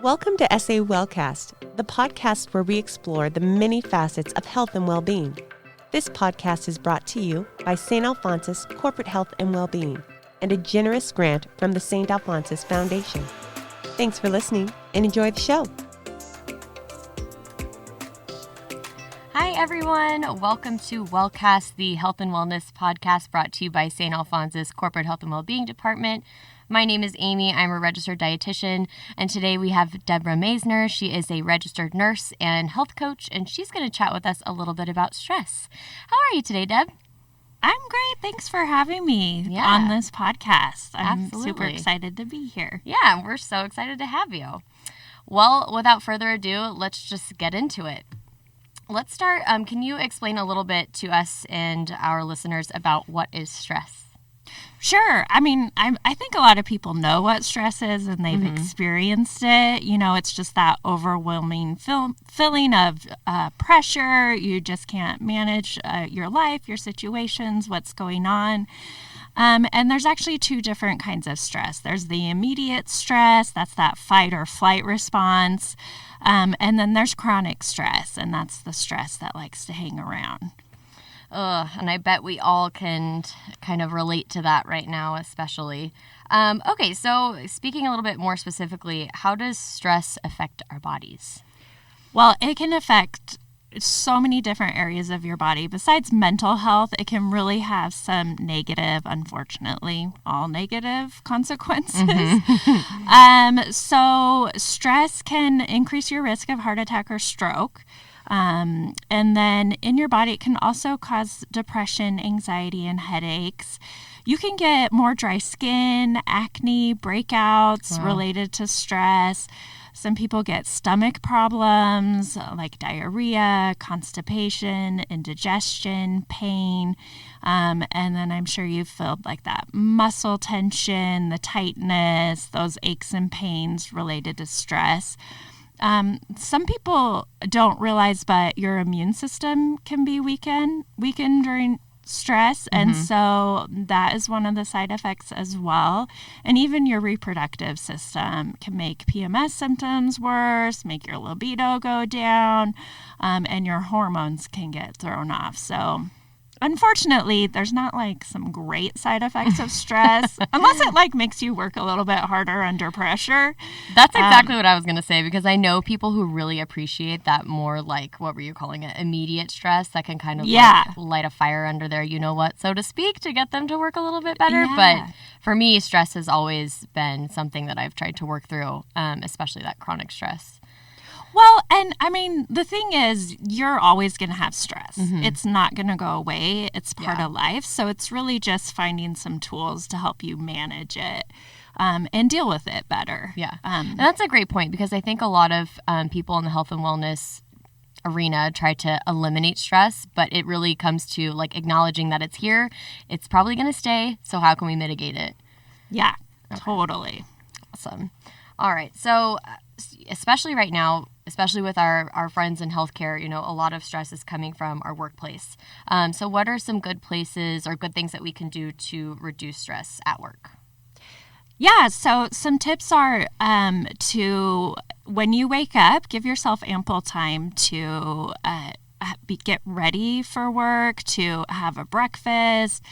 Welcome to SA Wellcast, the podcast where we explore the many facets of health and well-being. This podcast is brought to you by St. Alphonsus Corporate Health and Wellbeing and a generous grant from the St. Alphonsus Foundation. Thanks for listening and enjoy the show. Hi, everyone. Welcome to Wellcast, the health and wellness podcast brought to you by St. Alphonsus Corporate Health and Wellbeing Department. My name is Amy. I'm a registered dietitian, and today we have Debra Masner. She is a registered nurse and health coach, and she's going to chat with us a little bit about stress. How are you today, Deb? I'm great. Thanks for having me on this podcast. I'm super excited to be here. Yeah, we're so excited to have you. Well, without further ado, let's just get into it. Let's start. Can you explain a little bit to us and our listeners about what is stress? Sure. I mean, I think a lot of people know what stress is and they've experienced it. You know, it's just that overwhelming feeling of pressure. You just can't manage your life, your situations, what's going on. And there's actually two different kinds of stress. There's the immediate stress, that's that fight or flight response. And then there's chronic stress, and that's the stress that likes to hang around. And I bet we all can kind of relate to that right now, especially. Okay, so speaking a little bit more specifically, how does stress affect our bodies? Well, it can affect so many different areas of your body. Besides mental health, it can really have some negative, unfortunately, all negative consequences. So stress can increase your risk of heart attack or stroke. And then in your body, it can also cause depression, anxiety, and headaches. You can get more dry skin, acne, breakouts related to stress. Some people get stomach problems like diarrhea, constipation, indigestion, pain. And then I'm sure you've felt like that muscle tension, the tightness, those aches and pains related to stress. Some people don't realize, but your immune system can be weakened during stress. And so that is one of the side effects as well. And even your reproductive system can make PMS symptoms worse, make your libido go down, and your hormones can get thrown off. So unfortunately, there's not like some great side effects of stress, unless it like makes you work a little bit harder under pressure. That's exactly what I was going to say, because I know people who really appreciate that more like, what were you calling it, immediate stress that can kind of like light a fire under their, you know what, so to speak, to get them to work a little bit better. Yeah. But for me, stress has always been something that I've tried to work through, especially that chronic stress. Well, and I mean, the thing is, you're always going to have stress. It's not going to go away. It's part of life. So it's really just finding some tools to help you manage it and deal with it better. Yeah. And that's a great point, because I think a lot of people in the health and wellness arena try to eliminate stress, but it really comes to like acknowledging that it's here. It's probably going to stay. So how can we mitigate it? Yeah, totally. Awesome. All right. So especially right now, especially with our friends in healthcare, you know, a lot of stress is coming from our workplace. So what are some good places or good things that we can do to reduce stress at work? Yeah, so some tips are to, when you wake up, give yourself ample time to get ready for work, to have a breakfast.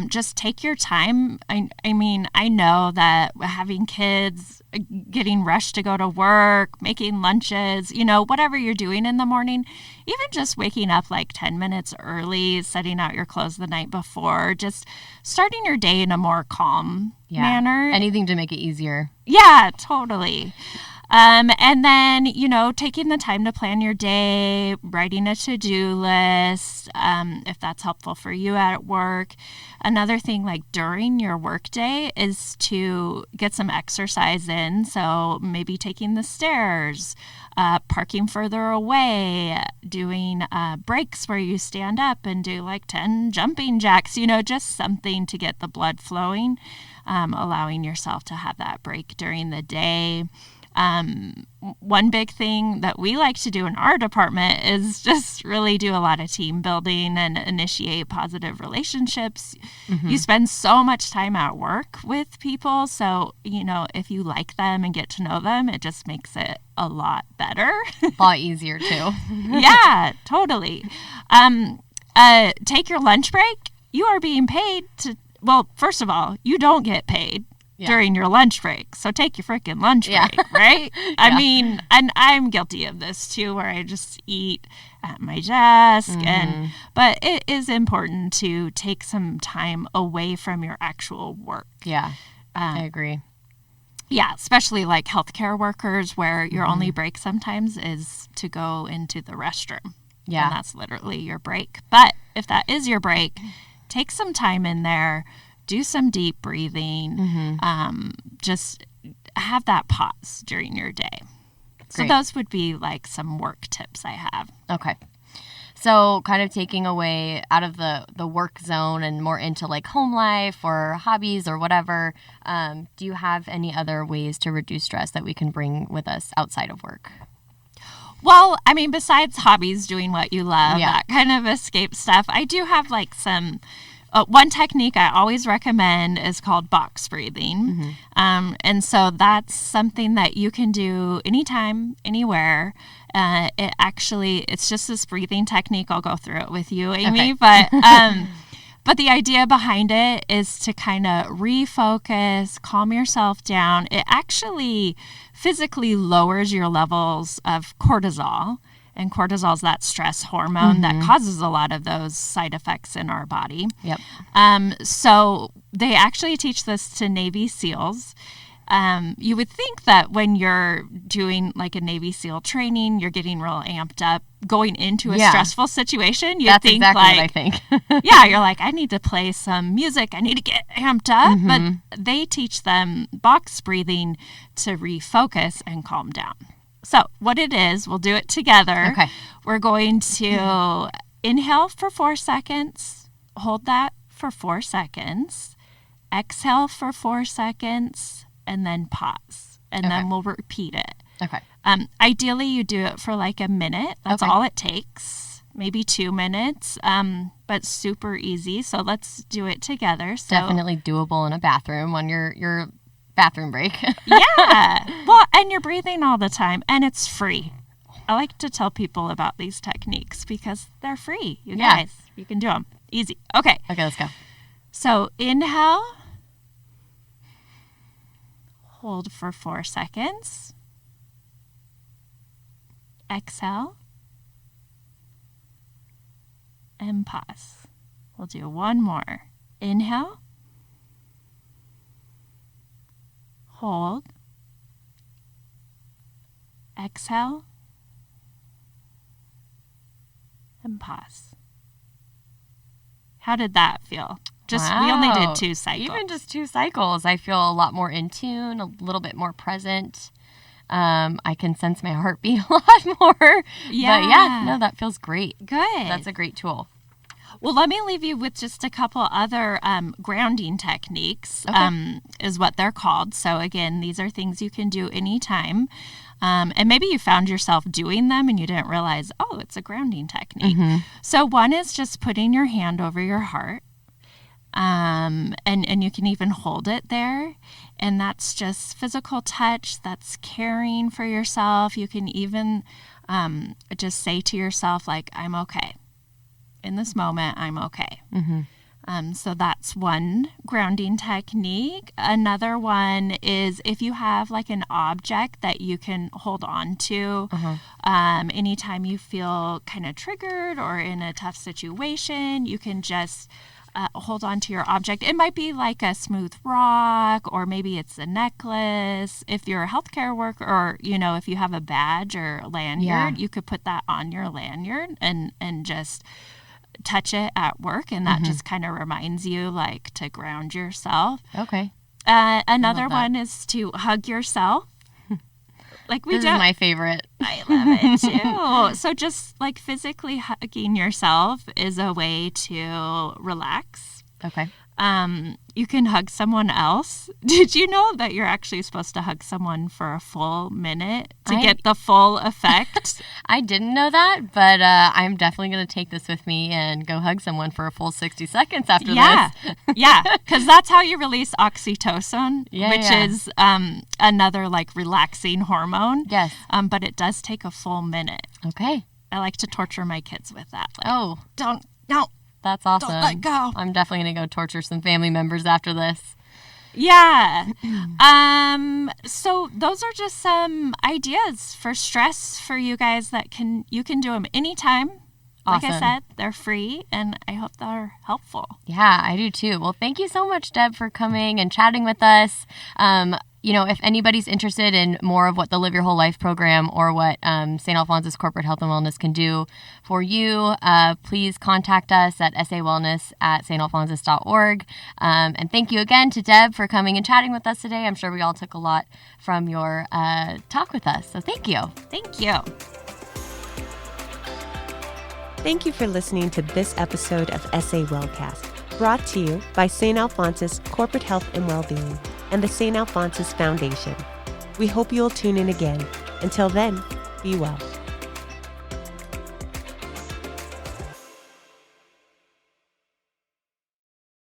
Just take your time. I mean, I know that having kids, getting rushed to go to work, making lunches, you know, whatever you're doing in the morning, even just waking up like 10 minutes early, setting out your clothes the night before, just starting your day in a more calm manner. Anything to make it easier. Yeah, totally. And then, you know, taking the time to plan your day, writing a to-do list, if that's helpful for you at work. Another thing, like during your workday, is to get some exercise in. So maybe taking the stairs, parking further away, doing breaks where you stand up and do like 10 jumping jacks, you know, just something to get the blood flowing, allowing yourself to have that break during the day. One big thing that we like to do in our department is just really do a lot of team building and initiate positive relationships. You spend so much time at work with people. So, if you like them and get to know them, it just makes it a lot better. A lot easier too. Yeah, totally. Take your lunch break. You are being paid to, well, first of all, you don't get paid during your lunch break. So take your freaking lunch break, right? I mean, and I'm guilty of this too, where I just eat at my desk. But it is important to take some time away from your actual work. Yeah, I agree. Yeah, especially like healthcare workers, where your only break sometimes is to go into the restroom. Yeah. And that's literally your break. But if that is your break, take some time in there, do some deep breathing, just have that pause during your day. Great. So those would be like some work tips I have. Okay. So kind of taking away out of the work zone and more into like home life or hobbies or whatever, do you have any other ways to reduce stress that we can bring with us outside of work? Well, I mean, besides hobbies, doing what you love, that kind of escape stuff, I do have like some, one technique I always recommend is called box breathing. And so that's something that you can do anytime, anywhere. It's just this breathing technique. I'll go through it with you, Amy, but the idea behind it is to kind of refocus, calm yourself down. It actually physically lowers your levels of cortisol. And cortisol is that stress hormone that causes a lot of those side effects in our body. Yep. So they actually teach this to Navy SEALs. You would think that when you're doing like a Navy SEAL training, you're getting real amped up going into a stressful situation. You'd think exactly like, what I think. You're like, I need to play some music. I need to get amped up. But they teach them box breathing to refocus and calm down. So what it is, we'll do it together. Okay. We're going to inhale for 4 seconds, hold that for 4 seconds, exhale for 4 seconds, and then pause. And then we'll repeat it. Okay. Ideally, you do it for like a minute. That's all it takes. Maybe 2 minutes, but super easy. So let's do it together. So definitely doable in a bathroom on your bathroom break. Well, and you're breathing all the time, and it's free. I like to tell people about these techniques because they're free. You guys, you can do them. Easy. Okay, let's go. So inhale. Hold for 4 seconds. Exhale. And pause. We'll do one more. Inhale. Hold. Exhale. And pause. How did that feel? We only did 2 cycles. Even just 2 cycles, I feel a lot more in tune, a little bit more present. I can sense my heartbeat a lot more. Yeah. But that feels great. Good. That's a great tool. Well, let me leave you with just a couple other grounding techniques, is what they're called. So again, these are things you can do anytime. And maybe you found yourself doing them and you didn't realize, it's a grounding technique. So one is just putting your hand over your heart. And you can even hold it there. And that's just physical touch. That's caring for yourself. You can even just say to yourself, like, I'm okay. In this moment, I'm okay. So that's one grounding technique. Another one is if you have like an object that you can hold on to anytime you feel kind of triggered or in a tough situation, you can just hold on to your object. It might be like a smooth rock, or maybe it's a necklace. If you're a healthcare worker, or if you have a badge or a lanyard, you could put that on your lanyard and just touch it at work, and that just kind of reminds you like to ground yourself. Okay. Another one is to hug yourself. Like this is my favorite. I love it too. So just like physically hugging yourself is a way to relax. Okay. You can hug someone else. Did you know that you're actually supposed to hug someone for a full minute to get the full effect? I didn't know that, but I'm definitely going to take this with me and go hug someone for a full 60 seconds after this. Yeah, because that's how you release oxytocin, which is another like relaxing hormone. Yes. But it does take a full minute. Okay. I like to torture my kids with that. Like, no. That's awesome. Don't let go. I'm definitely going to go torture some family members after this. Yeah. So those are just some ideas for stress for you guys that you can do them anytime. Awesome. Like I said, they're free, and I hope they're helpful. Yeah, I do too. Well, thank you so much, Deb, for coming and chatting with us. If anybody's interested in more of what the Live Your Whole Life program or what St. Alphonsus Corporate Health and Wellness can do for you, please contact us at sawellness@stalphonsus.org. And thank you again to Deb for coming and chatting with us today. I'm sure we all took a lot from your talk with us. So thank you. Thank you. Thank you for listening to this episode of SA Wellcast, brought to you by St. Alphonsus Corporate Health and Wellbeing and the St. Alphonsus Foundation. We hope you'll tune in again. Until then, be well.